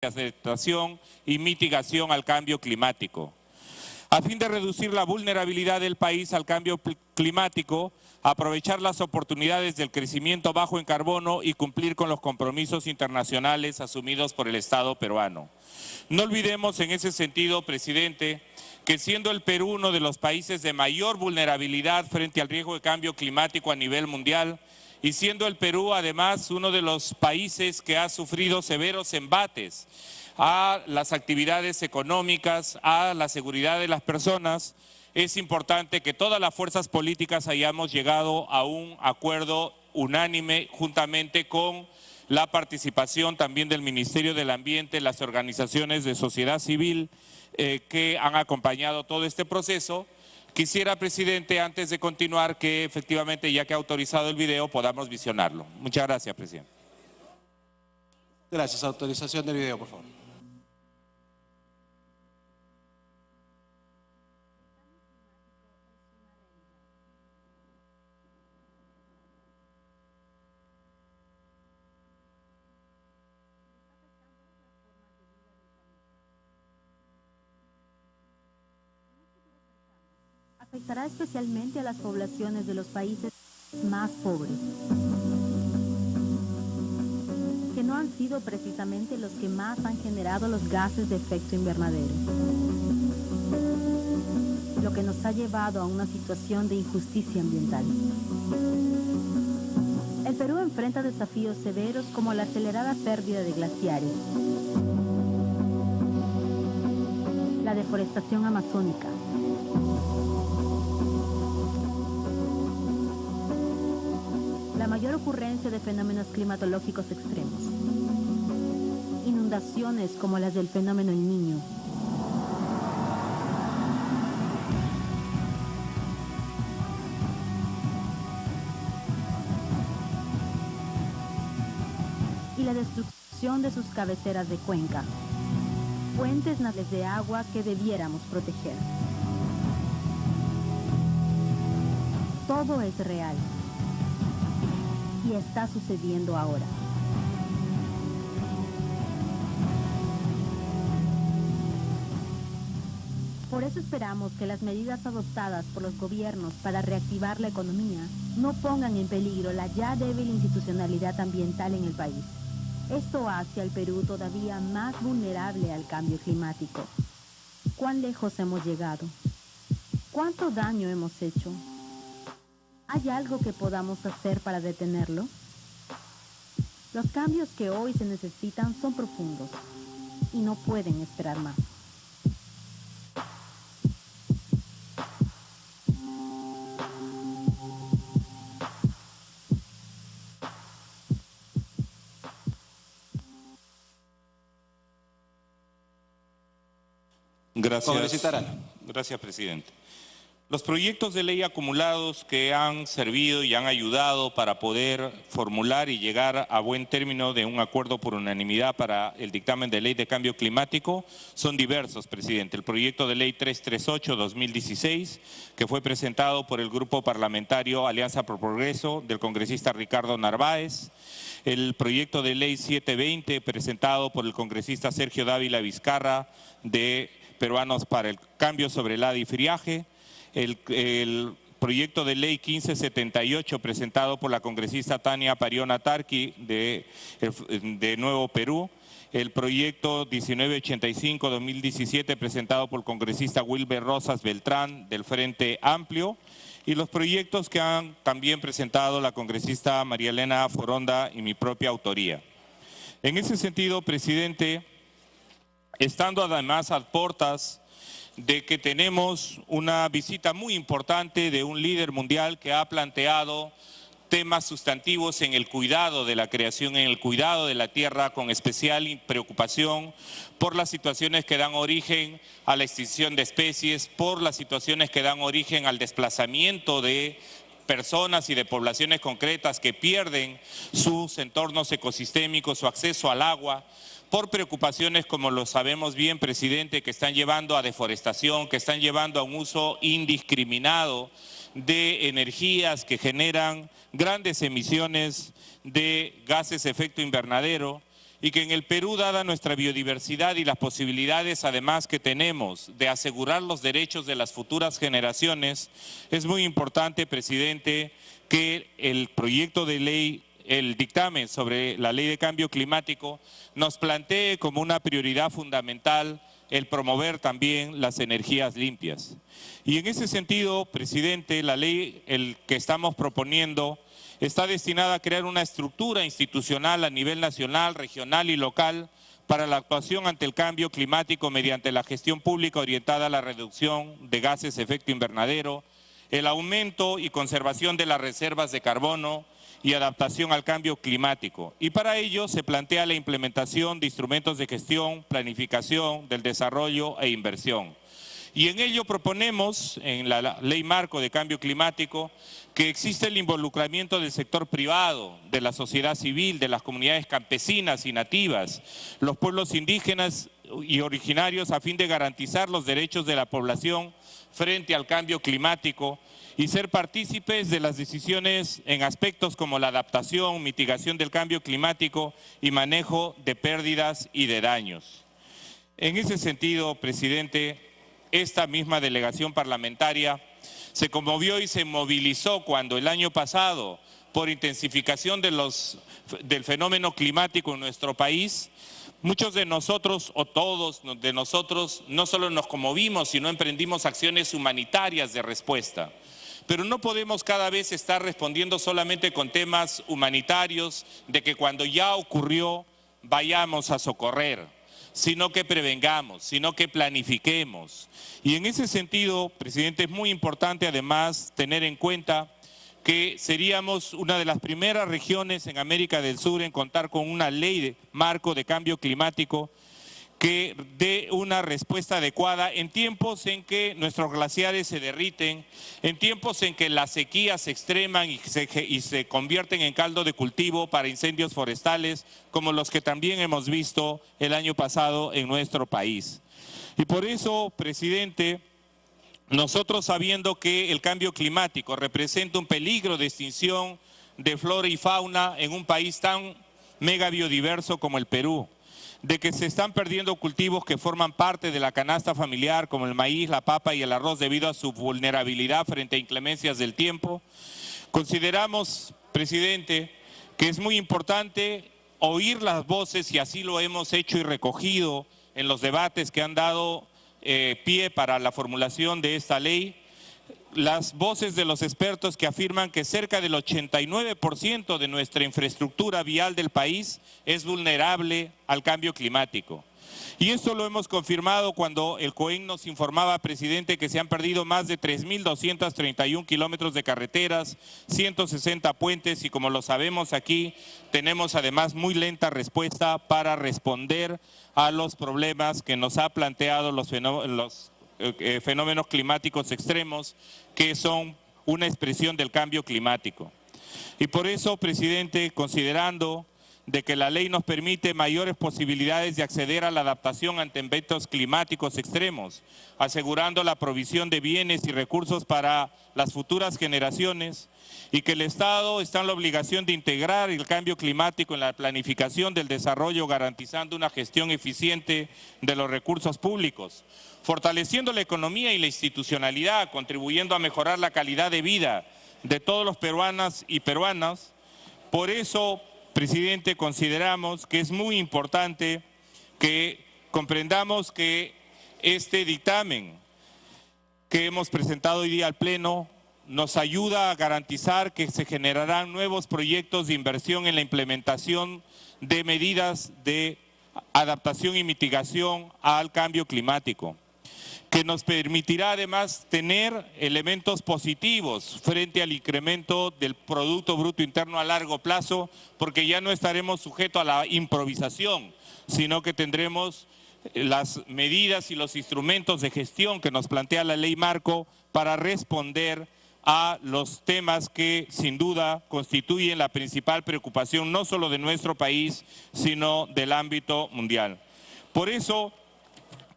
adaptación y mitigación al cambio climático. A fin de reducir la vulnerabilidad del país al cambio climático, aprovechar las oportunidades del crecimiento bajo en carbono y cumplir con los compromisos internacionales asumidos por el Estado peruano. No olvidemos en ese sentido, presidente, que siendo el Perú uno de los países de mayor vulnerabilidad frente al riesgo de cambio climático a nivel mundial, y siendo el Perú además uno de los países que ha sufrido severos embates a las actividades económicas, a la seguridad de las personas, es importante que todas las fuerzas políticas hayamos llegado a un acuerdo unánime juntamente con la participación también del Ministerio del Ambiente, las organizaciones de sociedad civil que han acompañado todo este proceso. Quisiera, presidente, antes de continuar, que efectivamente, ya que ha autorizado el video, podamos visionarlo. Muchas gracias, presidente. Gracias. Autorización del video, por favor. Afectará especialmente a las poblaciones de los países más pobres, que no han sido precisamente los que más han generado los gases de efecto invernadero, lo que nos ha llevado a una situación de injusticia ambiental. El Perú enfrenta desafíos severos como la acelerada pérdida de glaciares, la deforestación amazónica, la mayor ocurrencia de fenómenos climatológicos extremos, inundaciones como las del fenómeno El Niño, y la destrucción de sus cabeceras de cuenca, fuentes naturales de agua que debiéramos proteger. Todo es real. Y está sucediendo ahora. Por eso esperamos que las medidas adoptadas por los gobiernos para reactivar la economía no pongan en peligro la ya débil institucionalidad ambiental en el país. Esto hace al Perú todavía más vulnerable al cambio climático. ¿Cuán lejos hemos llegado? ¿Cuánto daño hemos hecho? ¿Hay algo que podamos hacer para detenerlo? Los cambios que hoy se necesitan son profundos y no pueden esperar más. Gracias, presidente. Los proyectos de ley acumulados que han servido y han ayudado para poder formular y llegar a buen término de un acuerdo por unanimidad para el dictamen de ley de cambio climático son diversos, presidente. El proyecto de ley 338-2016, que fue presentado por el grupo parlamentario Alianza por Progreso del congresista Ricardo Narváez. El proyecto de ley 720, presentado por el congresista Sergio Dávila Vizcarra de Peruanos para el Cambio sobre el Adifriaje. El proyecto de ley 1578 presentado por la congresista Tania Pariona Tarqui de Nuevo Perú, el proyecto 1985-2017 presentado por el congresista Wilber Rosas Beltrán del Frente Amplio, y los proyectos que han también presentado la congresista María Elena Foronda y mi propia autoría. En ese sentido, presidente, estando además a portas de que tenemos una visita muy importante de un líder mundial que ha planteado temas sustantivos en el cuidado de la creación, en el cuidado de la tierra, con especial preocupación por las situaciones que dan origen a la extinción de especies, por las situaciones que dan origen al desplazamiento de personas y de poblaciones concretas que pierden sus entornos ecosistémicos, su acceso al agua, por preocupaciones, como lo sabemos bien, presidente, que están llevando a deforestación, que están llevando a un uso indiscriminado de energías que generan grandes emisiones de gases de efecto invernadero, y que en el Perú, dada nuestra biodiversidad y las posibilidades además que tenemos de asegurar los derechos de las futuras generaciones, es muy importante, presidente, que el proyecto de ley, el dictamen sobre la ley de cambio climático, nos plantee como una prioridad fundamental el promover también las energías limpias. Y en ese sentido, presidente, la ley que estamos proponiendo está destinada a crear una estructura institucional a nivel nacional, regional y local para la actuación ante el cambio climático mediante la gestión pública orientada a la reducción de gases de efecto invernadero, el aumento y conservación de las reservas de carbono y adaptación al cambio climático. Y para ello se plantea la implementación de instrumentos de gestión, planificación del desarrollo e inversión. Y en ello proponemos, en la Ley Marco de Cambio Climático, que existe el involucramiento del sector privado, de la sociedad civil, de las comunidades campesinas y nativas, los pueblos indígenas y originarios a fin de garantizar los derechos de la población frente al cambio climático y ser partícipes de las decisiones en aspectos como la adaptación, mitigación del cambio climático y manejo de pérdidas y de daños. En ese sentido, presidente, esta misma delegación parlamentaria se conmovió y se movilizó cuando el año pasado, por intensificación del fenómeno climático en nuestro país, muchos de nosotros, o todos de nosotros, no solo nos conmovimos, sino emprendimos acciones humanitarias de respuesta. Pero no podemos cada vez estar respondiendo solamente con temas humanitarios, de que cuando ya ocurrió vayamos a socorrer, sino que prevengamos, sino que planifiquemos. Y en ese sentido, presidente, es muy importante además tener en cuenta que seríamos una de las primeras regiones en América del Sur en contar con una ley de marco de cambio climático que dé una respuesta adecuada en tiempos en que nuestros glaciares se derriten, en tiempos en que las sequías se extreman y se convierten en caldo de cultivo para incendios forestales, como los que también hemos visto el año pasado en nuestro país. Y por eso, presidente, nosotros sabiendo que el cambio climático representa un peligro de extinción de flora y fauna en un país tan mega biodiverso como el Perú, de que se están perdiendo cultivos que forman parte de la canasta familiar como el maíz, la papa y el arroz debido a su vulnerabilidad frente a inclemencias del tiempo, consideramos, presidente, que es muy importante oír las voces, y así lo hemos hecho y recogido en los debates que han dado pie para la formulación de esta ley, las voces de los expertos que afirman que cerca del 89% de nuestra infraestructura vial del país es vulnerable al cambio climático. Y esto lo hemos confirmado cuando el COEN nos informaba, presidente, que se han perdido más de 3.231 kilómetros de carreteras, 160 puentes y, como lo sabemos aquí, tenemos además muy lenta respuesta para responder a los problemas que nos ha planteado los fenómenos climáticos extremos, que son una expresión del cambio climático. Y por eso, presidente, considerando de que la ley nos permite mayores posibilidades de acceder a la adaptación ante eventos climáticos extremos, asegurando la provisión de bienes y recursos para las futuras generaciones, y que el Estado está en la obligación de integrar el cambio climático en la planificación del desarrollo, garantizando una gestión eficiente de los recursos públicos, fortaleciendo la economía y la institucionalidad, contribuyendo a mejorar la calidad de vida de todos los peruanas y peruanos. Por eso, presidente, consideramos que es muy importante que comprendamos que este dictamen que hemos presentado hoy día al Pleno nos ayuda a garantizar que se generarán nuevos proyectos de inversión en la implementación de medidas de adaptación y mitigación al cambio climático, que nos permitirá además tener elementos positivos frente al incremento del Producto Bruto Interno a largo plazo, porque ya no estaremos sujetos a la improvisación, sino que tendremos las medidas y los instrumentos de gestión que nos plantea la Ley Marco para responder a los temas que sin duda constituyen la principal preocupación no solo de nuestro país, sino del ámbito mundial. Por eso,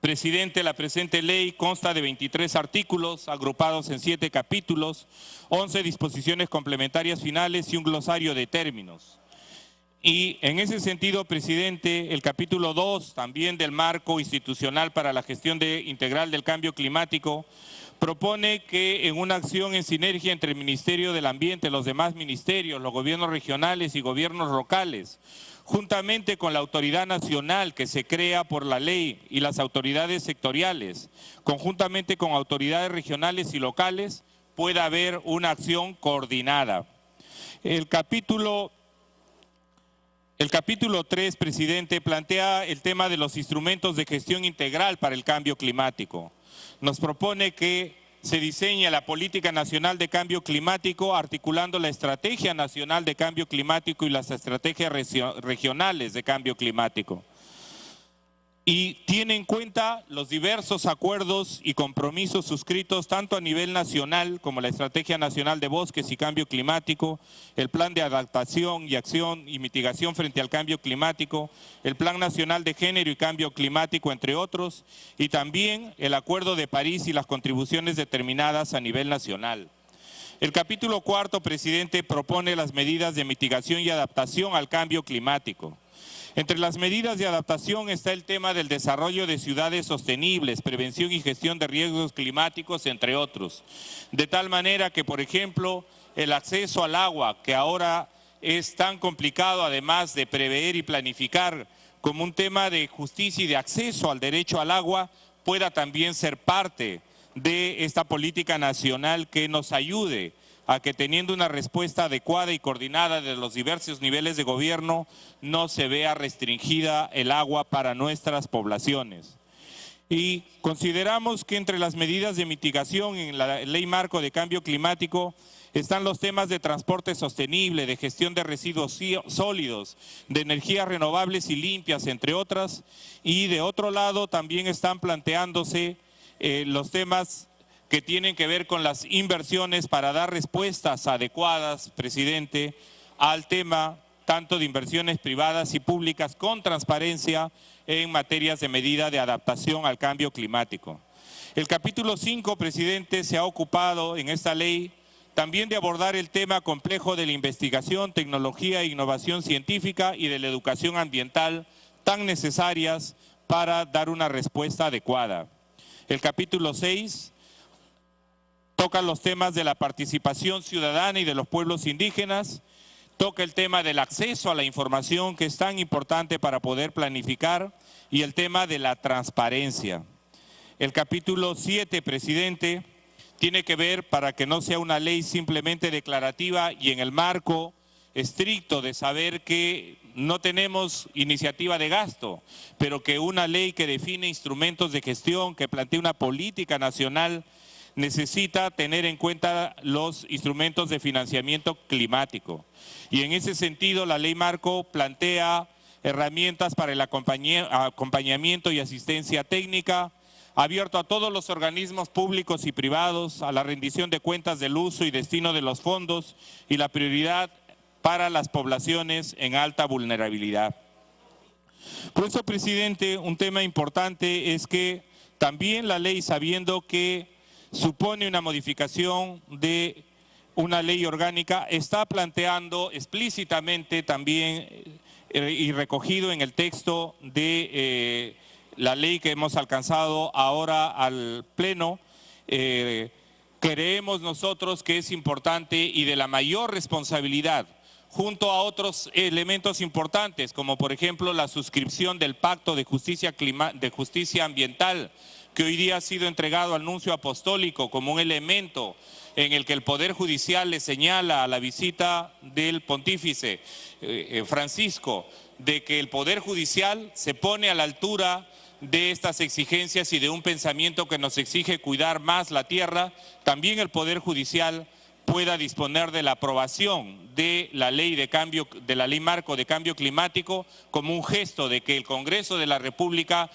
presidente, la presente ley consta de 23 artículos agrupados en 7 capítulos, 11 disposiciones complementarias finales y un glosario de términos. Y en ese sentido, presidente, el capítulo 2 también del marco institucional para la gestión integral del cambio climático propone que en una acción en sinergia entre el Ministerio del Ambiente, los demás ministerios, los gobiernos regionales y gobiernos locales, juntamente con la autoridad nacional que se crea por la ley y las autoridades sectoriales, conjuntamente con autoridades regionales y locales, pueda haber una acción coordinada. El capítulo 3, presidente, plantea el tema de los instrumentos de gestión integral para el cambio climático. Nos propone que se diseñe la Política Nacional de Cambio Climático articulando la Estrategia Nacional de Cambio Climático y las estrategias regionales de cambio climático. Y tiene en cuenta los diversos acuerdos y compromisos suscritos tanto a nivel nacional como la Estrategia Nacional de Bosques y Cambio Climático, el Plan de Adaptación y Acción y Mitigación frente al Cambio Climático, el Plan Nacional de Género y Cambio Climático, entre otros, y también el Acuerdo de París y las contribuciones determinadas a nivel nacional. El capítulo 4, presidente, propone las medidas de mitigación y adaptación al cambio climático. Entre las medidas de adaptación está el tema del desarrollo de ciudades sostenibles, prevención y gestión de riesgos climáticos, entre otros. De tal manera que, por ejemplo, el acceso al agua, que ahora es tan complicado, además de prever y planificar como un tema de justicia y de acceso al derecho al agua, pueda también ser parte de esta política nacional que nos ayude a que teniendo una respuesta adecuada y coordinada de los diversos niveles de gobierno no se vea restringida el agua para nuestras poblaciones. Y consideramos que entre las medidas de mitigación en la Ley Marco de Cambio Climático están los temas de transporte sostenible, de gestión de residuos sólidos, de energías renovables y limpias, entre otras, y de otro lado también están planteándose los temas que tienen que ver con las inversiones para dar respuestas adecuadas, presidente, al tema tanto de inversiones privadas y públicas con transparencia en materias de medida de adaptación al cambio climático. El capítulo 5, presidente, se ha ocupado en esta ley también de abordar el tema complejo de la investigación, tecnología e innovación científica y de la educación ambiental tan necesarias para dar una respuesta adecuada. El capítulo 6 toca los temas de la participación ciudadana y de los pueblos indígenas, toca el tema del acceso a la información que es tan importante para poder planificar y el tema de la transparencia. El capítulo 7, presidente, tiene que ver para que no sea una ley simplemente declarativa y en el marco estricto de saber que no tenemos iniciativa de gasto, pero que una ley que define instrumentos de gestión, que plantea una política nacional, necesita tener en cuenta los instrumentos de financiamiento climático. Y en ese sentido, la Ley Marco plantea herramientas para el acompañamiento y asistencia técnica, abierto a todos los organismos públicos y privados, a la rendición de cuentas del uso y destino de los fondos y la prioridad para las poblaciones en alta vulnerabilidad. Por eso, presidente, un tema importante es que también la ley, sabiendo que supone una modificación de una ley orgánica, está planteando explícitamente también y recogido en el texto de la ley que hemos alcanzado ahora al Pleno, creemos nosotros que es importante y de la mayor responsabilidad, junto a otros elementos importantes, como por ejemplo la suscripción del Pacto de Justicia Ambiental, que hoy día ha sido entregado al nuncio apostólico como un elemento en el que el Poder Judicial le señala a la visita del pontífice Francisco de que el Poder Judicial se pone a la altura de estas exigencias y de un pensamiento que nos exige cuidar más la tierra. También el Poder Judicial pueda disponer de la aprobación de la ley de la Ley Marco de Cambio Climático como un gesto de que el Congreso de la República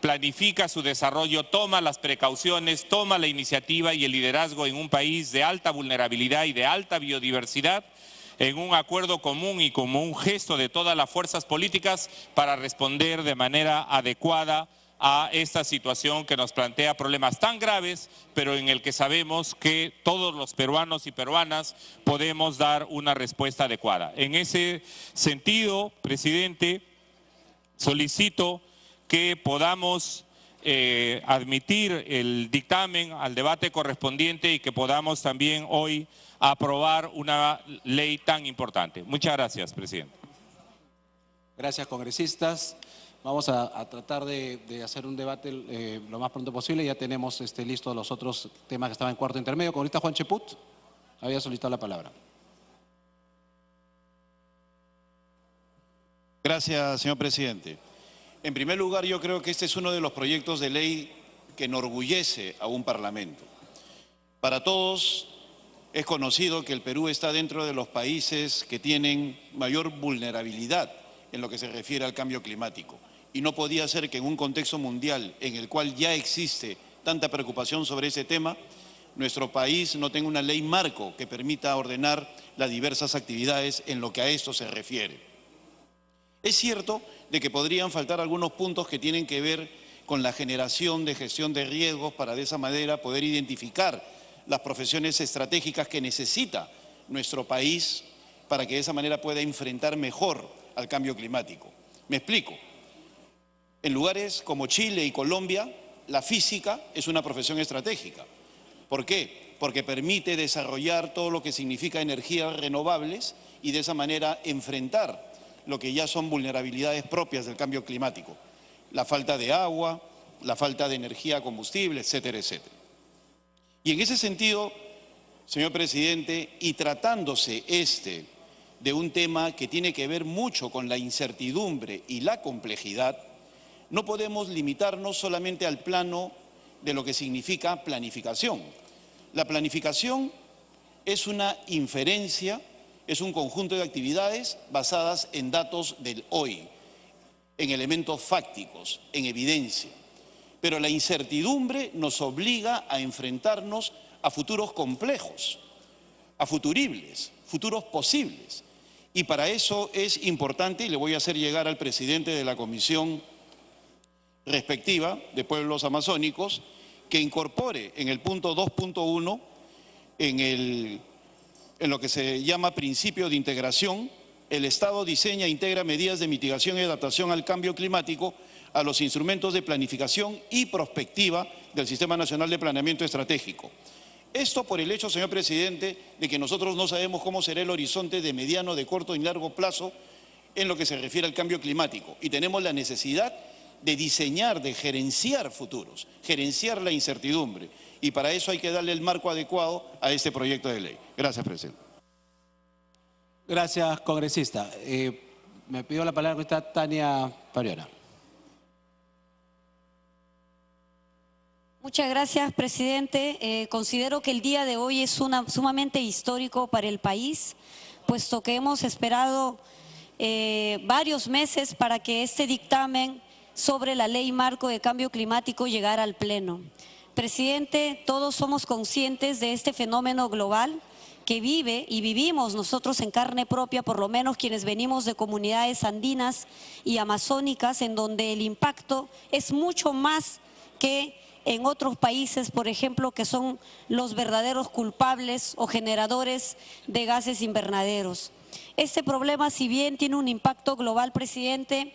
planifica su desarrollo, toma las precauciones, toma la iniciativa y el liderazgo en un país de alta vulnerabilidad y de alta biodiversidad, en un acuerdo común y como un gesto de todas las fuerzas políticas para responder de manera adecuada a esta situación que nos plantea problemas tan graves, pero en el que sabemos que todos los peruanos y peruanas podemos dar una respuesta adecuada. En ese sentido, presidente, solicito que podamos admitir el dictamen al debate correspondiente y que podamos también hoy aprobar una ley tan importante. Muchas gracias, presidente. Gracias, congresistas. Vamos a tratar de hacer un debate lo más pronto posible. Ya tenemos listos los otros temas que estaban en cuarto intermedio. Congresista Juan Cheput había solicitado la palabra. Gracias, señor presidente. En primer lugar, yo creo que este es uno de los proyectos de ley que enorgullece a un parlamento. Para todos es conocido que el Perú está dentro de los países que tienen mayor vulnerabilidad en lo que se refiere al cambio climático. Y no podía ser que en un contexto mundial en el cual ya existe tanta preocupación sobre ese tema, nuestro país no tenga una ley marco que permita ordenar las diversas actividades en lo que a esto se refiere. Es cierto de que podrían faltar algunos puntos que tienen que ver con la generación de gestión de riesgos para de esa manera poder identificar las profesiones estratégicas que necesita nuestro país para que de esa manera pueda enfrentar mejor al cambio climático. Me explico. En lugares como Chile y Colombia, la física es una profesión estratégica. ¿Por qué? Porque permite desarrollar todo lo que significa energías renovables y de esa manera enfrentar lo que ya son vulnerabilidades propias del cambio climático. La falta de agua, la falta de energía combustible, etcétera, etcétera. Y en ese sentido, señor presidente, y tratándose de un tema que tiene que ver mucho con la incertidumbre y la complejidad, no podemos limitarnos solamente al plano de lo que significa planificación. La planificación es una inferencia, es un conjunto de actividades basadas en datos del hoy, en elementos fácticos, en evidencia. Pero la incertidumbre nos obliga a enfrentarnos a futuros complejos, a futuribles, futuros posibles. Y para eso es importante, y le voy a hacer llegar al presidente de la comisión respectiva de pueblos amazónicos, que incorpore en el punto 2.1, en lo que se llama principio de integración, el Estado diseña e integra medidas de mitigación y adaptación al cambio climático a los instrumentos de planificación y prospectiva del Sistema Nacional de Planeamiento Estratégico. Esto por el hecho, señor presidente, de que nosotros no sabemos cómo será el horizonte de mediano, de corto y largo plazo en lo que se refiere al cambio climático. Y tenemos la necesidad de diseñar, de gerenciar futuros, gerenciar la incertidumbre. Y para eso hay que darle el marco adecuado a este proyecto de ley. Gracias, presidente. Gracias, congresista. Me pidió la palabra está Tania Fariona. Muchas gracias, presidente. Considero que el día de hoy es sumamente histórico para el país, puesto que hemos esperado varios meses para que este dictamen sobre la ley marco de cambio climático llegara al Pleno. Presidente, todos somos conscientes de este fenómeno global que vive y vivimos nosotros en carne propia, por lo menos quienes venimos de comunidades andinas y amazónicas, en donde el impacto es mucho más que en otros países, por ejemplo, que son los verdaderos culpables o generadores de gases invernaderos. Este problema, si bien tiene un impacto global, presidente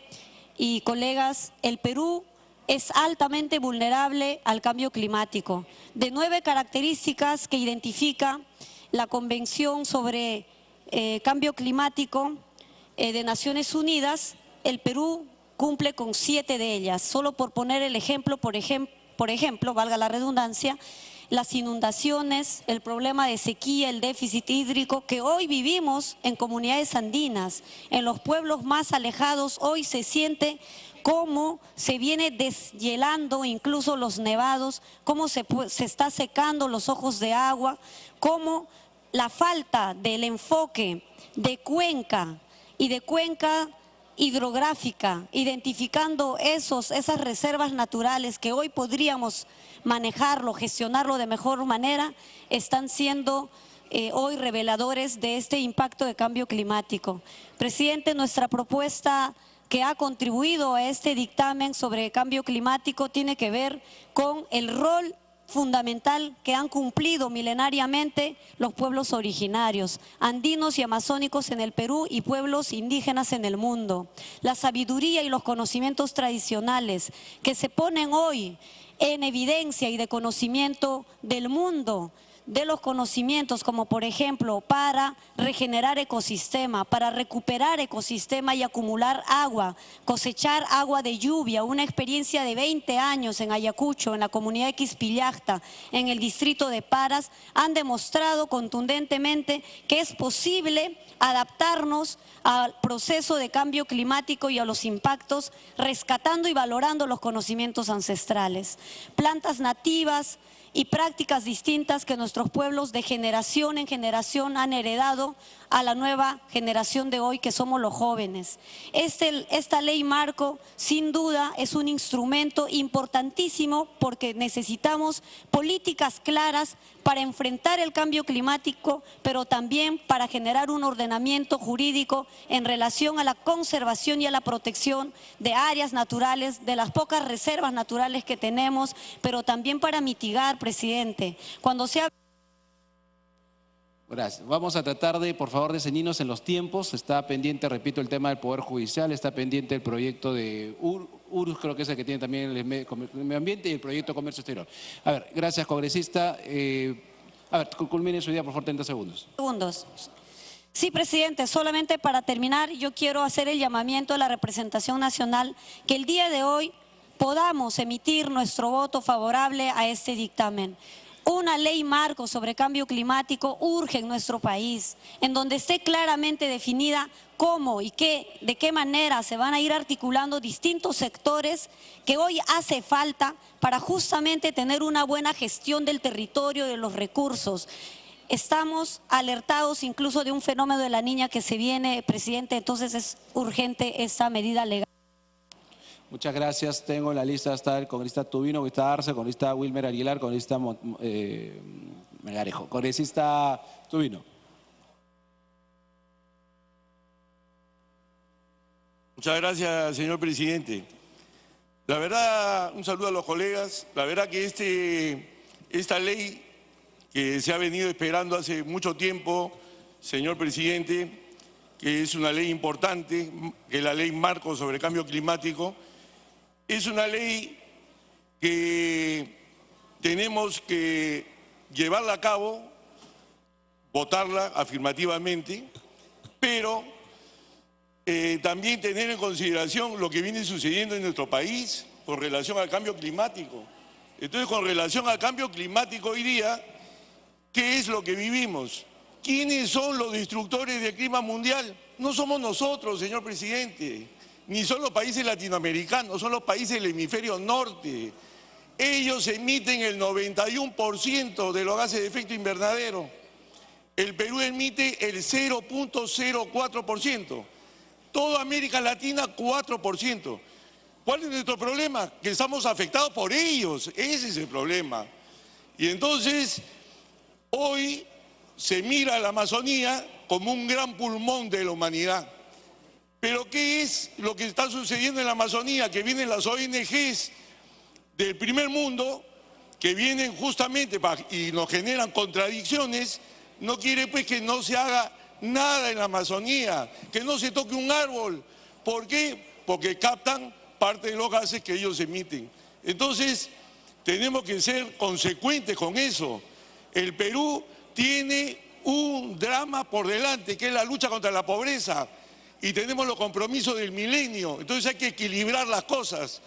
y colegas, el Perú es altamente vulnerable al cambio climático. De 9 características que identifica la Convención sobre Cambio Climático de Naciones Unidas, el Perú cumple con 7 de ellas. Solo por poner el ejemplo, por ejemplo, valga la redundancia, las inundaciones, el problema de sequía, el déficit hídrico que hoy vivimos en comunidades andinas, en los pueblos más alejados, hoy se siente cómo se viene deshielando incluso los nevados, cómo se está secando los ojos de agua, cómo la falta del enfoque de cuenca y de cuenca hidrográfica, identificando esas reservas naturales que hoy podríamos manejarlo, gestionarlo de mejor manera, están siendo hoy reveladores de este impacto de cambio climático. Presidente, nuestra propuesta que ha contribuido a este dictamen sobre cambio climático tiene que ver con el rol fundamental que han cumplido milenariamente los pueblos originarios, andinos y amazónicos en el Perú y pueblos indígenas en el mundo. La sabiduría y los conocimientos tradicionales que se ponen hoy en evidencia y de conocimiento del mundo, de los conocimientos como por ejemplo para regenerar ecosistema, para recuperar ecosistema y acumular agua, cosechar agua de lluvia, una experiencia de 20 años en Ayacucho, en la comunidad de Quisquillacta, en el distrito de Paras, han demostrado contundentemente que es posible adaptarnos al proceso de cambio climático y a los impactos, rescatando y valorando los conocimientos ancestrales. Plantas nativas y prácticas distintas que nuestros pueblos de generación en generación han heredado a la nueva generación de hoy que somos los jóvenes. Esta ley marco sin duda es un instrumento importantísimo porque necesitamos políticas claras para enfrentar el cambio climático, pero también para generar un ordenamiento jurídico en relación a la conservación y a la protección de áreas naturales, de las pocas reservas naturales que tenemos, pero también para mitigar, presidente, cuando se habla... Gracias. Vamos a tratar de, por favor, de ceñirnos en los tiempos. Está pendiente, repito, el tema del Poder Judicial, está pendiente el proyecto de URUS, creo que es el que tiene también el medio ambiente y el proyecto de comercio exterior. A ver, gracias, congresista. A ver, culmine su idea, por favor, 30 segundos. Sí, presidente, solamente para terminar, yo quiero hacer el llamamiento a la representación nacional que el día de hoy podamos emitir nuestro voto favorable a este dictamen. Una ley marco sobre cambio climático urge en nuestro país, en donde esté claramente definida cómo y de qué manera se van a ir articulando distintos sectores que hoy hace falta para justamente tener una buena gestión del territorio, de los recursos. Estamos alertados incluso de un fenómeno de la niña que se viene, presidente, entonces es urgente esta medida legal. Muchas gracias. Tengo en la lista hasta el congresista Tubino, congresista Arce, congresista Wilmer Aguilar, congresista Melgarejo. Congresista Tubino. Muchas gracias, señor presidente. La verdad, un saludo a los colegas. La verdad que esta ley que se ha venido esperando hace mucho tiempo, señor presidente, que es una ley importante, que es la ley marco sobre cambio climático, es una ley que tenemos que llevarla a cabo, votarla afirmativamente, pero también tener en consideración lo que viene sucediendo en nuestro país con relación al cambio climático. Entonces, con relación al cambio climático hoy día, ¿qué es lo que vivimos? ¿Quiénes son los destructores del clima mundial? No somos nosotros, señor presidente, ni son los países latinoamericanos, son los países del hemisferio norte. Ellos emiten el 91% de los gases de efecto invernadero. El Perú emite el 0.04%. Toda América Latina, 4%. ¿Cuál es nuestro problema? Que estamos afectados por ellos. Ese es el problema. Y entonces, hoy se mira a la Amazonía como un gran pulmón de la humanidad. Pero ¿qué es lo que está sucediendo en la Amazonía? Que vienen las ONGs del primer mundo, que vienen justamente y nos generan contradicciones. No quiere pues que no se haga nada en la Amazonía, que no se toque un árbol. ¿Por qué? Porque captan parte de los gases que ellos emiten. Entonces, tenemos que ser consecuentes con eso. El Perú tiene un drama por delante, que es la lucha contra la pobreza, y tenemos los compromisos del milenio. Entonces hay que equilibrar las cosas.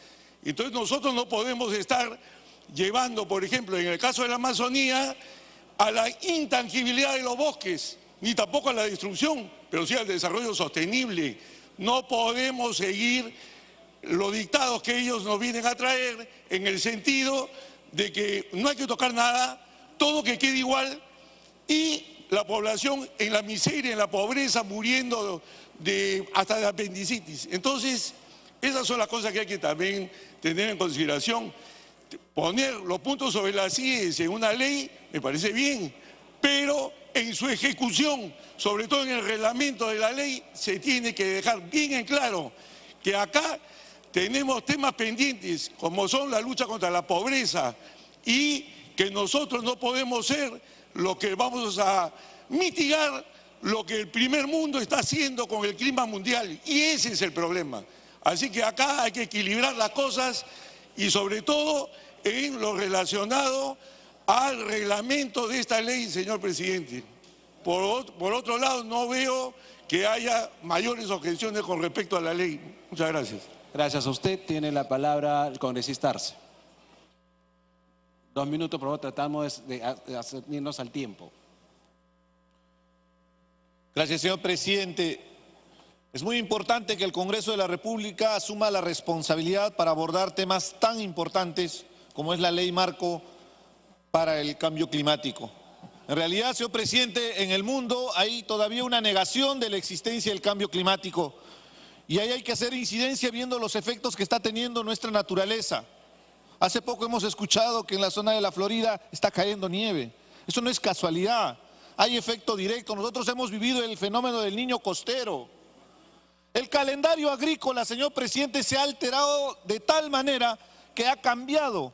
Entonces nosotros no podemos estar llevando, por ejemplo, en el caso de la Amazonía, a la intangibilidad de los bosques, ni tampoco a la destrucción, pero sí al desarrollo sostenible. No podemos seguir los dictados que ellos nos vienen a traer en el sentido de que no hay que tocar nada, todo que quede igual, y la población en la miseria, en la pobreza, muriendo hasta de apendicitis. Entonces, esas son las cosas que hay que también tener en consideración. Poner los puntos sobre las IES en una ley me parece bien, pero en su ejecución, sobre todo en el reglamento de la ley, se tiene que dejar bien en claro que acá tenemos temas pendientes, como son la lucha contra la pobreza, y que nosotros no podemos ser lo que vamos a mitigar lo que el primer mundo está haciendo con el clima mundial, y ese es el problema. Así que acá hay que equilibrar las cosas y sobre todo en lo relacionado al reglamento de esta ley, señor presidente. Por otro lado, no veo que haya mayores objeciones con respecto a la ley. Muchas gracias. Gracias a usted. Tiene la palabra el congresista Arce. 2 minutos, por favor, tratamos de hacernos al tiempo. Gracias, señor presidente. Es muy importante que el Congreso de la República asuma la responsabilidad para abordar temas tan importantes como es la ley marco para el cambio climático. En realidad, señor presidente, en el mundo hay todavía una negación de la existencia del cambio climático y ahí hay que hacer incidencia viendo los efectos que está teniendo nuestra naturaleza. Hace poco hemos escuchado que en la zona de la Florida está cayendo nieve. Eso no es casualidad, hay efecto directo. Nosotros hemos vivido el fenómeno del niño costero. El calendario agrícola, señor presidente, se ha alterado de tal manera que ha cambiado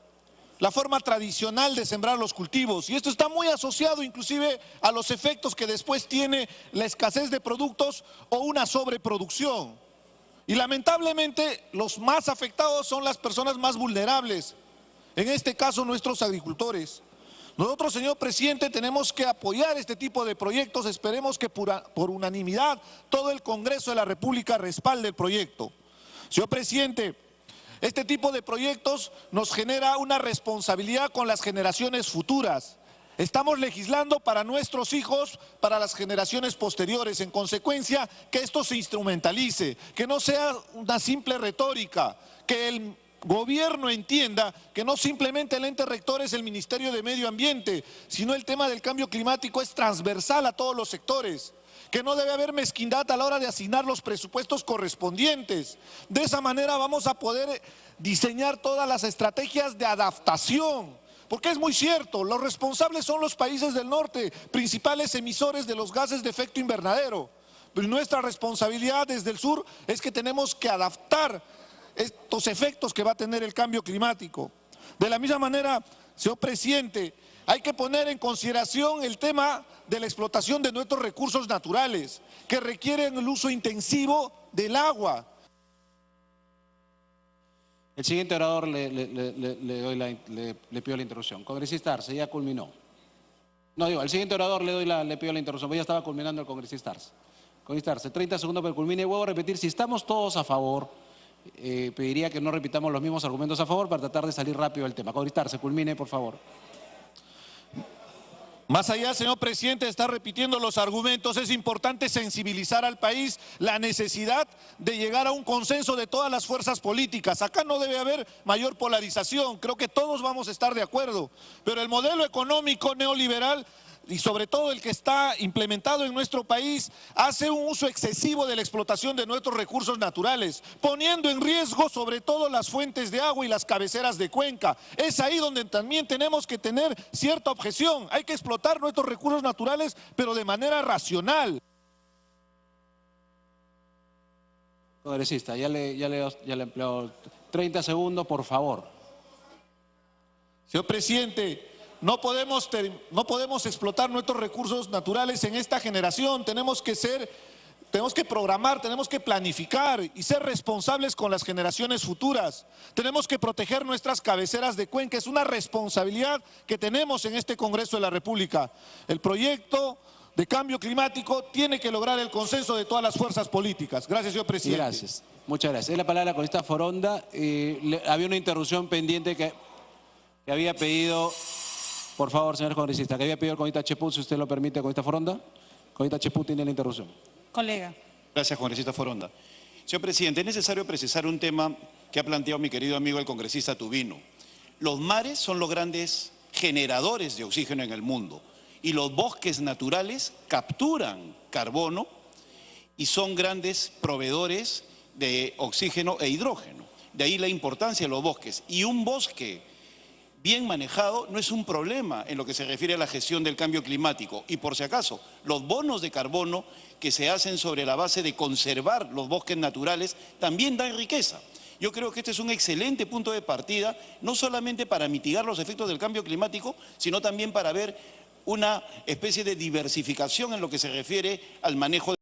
la forma tradicional de sembrar los cultivos, y esto está muy asociado inclusive a los efectos que después tiene la escasez de productos o una sobreproducción. Y lamentablemente los más afectados son las personas más vulnerables, en este caso nuestros agricultores. Nosotros, señor presidente, tenemos que apoyar este tipo de proyectos. Esperemos que por unanimidad todo el Congreso de la República respalde el proyecto. Señor presidente, este tipo de proyectos nos genera una responsabilidad con las generaciones futuras. Estamos legislando para nuestros hijos, para las generaciones posteriores. En consecuencia, que esto se instrumentalice, que no sea una simple retórica, que el gobierno entienda que no simplemente el ente rector es el Ministerio de Medio Ambiente, sino el tema del cambio climático es transversal a todos los sectores, que no debe haber mezquindad a la hora de asignar los presupuestos correspondientes. De esa manera vamos a poder diseñar todas las estrategias de adaptación, porque es muy cierto, los responsables son los países del norte, principales emisores de los gases de efecto invernadero, pero nuestra responsabilidad desde el sur es que tenemos que adaptar estos efectos que va a tener el cambio climático. De la misma manera, señor presidente, hay que poner en consideración el tema de la explotación de nuestros recursos naturales, que requieren el uso intensivo del agua. El siguiente orador le pido la interrupción. Congresista Arce, ya culminó. No, digo, al siguiente orador le pido la interrupción, porque ya estaba culminando el congresista Arce. Congresista Arce, 30 segundos para que culmine. Vuelvo a repetir, si estamos todos a favor, pediría que no repitamos los mismos argumentos a favor para tratar de salir rápido del tema. Congresista Arce, culmine, por favor. Más allá, señor presidente, de estar repitiendo los argumentos, es importante sensibilizar al país la necesidad de llegar a un consenso de todas las fuerzas políticas. Acá no debe haber mayor polarización, creo que todos vamos a estar de acuerdo, pero el modelo económico neoliberal y sobre todo el que está implementado en nuestro país, hace un uso excesivo de la explotación de nuestros recursos naturales, poniendo en riesgo sobre todo las fuentes de agua y las cabeceras de cuenca. Es ahí donde también tenemos que tener cierta objeción. Hay que explotar nuestros recursos naturales, pero de manera racional. Congresista, ya le empleo 30 segundos, por favor. Señor presidente, no podemos explotar nuestros recursos naturales en esta generación. Tenemos que programar, tenemos que planificar y ser responsables con las generaciones futuras. Tenemos que proteger nuestras cabeceras de cuenca. Es una responsabilidad que tenemos en este Congreso de la República. El proyecto de cambio climático tiene que lograr el consenso de todas las fuerzas políticas. Gracias, señor presidente. Gracias. Muchas gracias. Es la palabra la congresista Foronda. Había una interrupción pendiente que había pedido... Por favor, señor congresista, que había pedido el congresista Cheput, si usted lo permite, congresista Foronda. Congresista Cheput tiene la interrupción. Colega. Gracias, congresista Foronda. Señor presidente, es necesario precisar un tema que ha planteado mi querido amigo el congresista Tubino. Los mares son los grandes generadores de oxígeno en el mundo y los bosques naturales capturan carbono y son grandes proveedores de oxígeno e hidrógeno. De ahí la importancia de los bosques. Y un bosque bien manejado, no es un problema en lo que se refiere a la gestión del cambio climático. Y por si acaso, los bonos de carbono que se hacen sobre la base de conservar los bosques naturales también dan riqueza. Yo creo que este es un excelente punto de partida, no solamente para mitigar los efectos del cambio climático, sino también para ver una especie de diversificación en lo que se refiere al manejo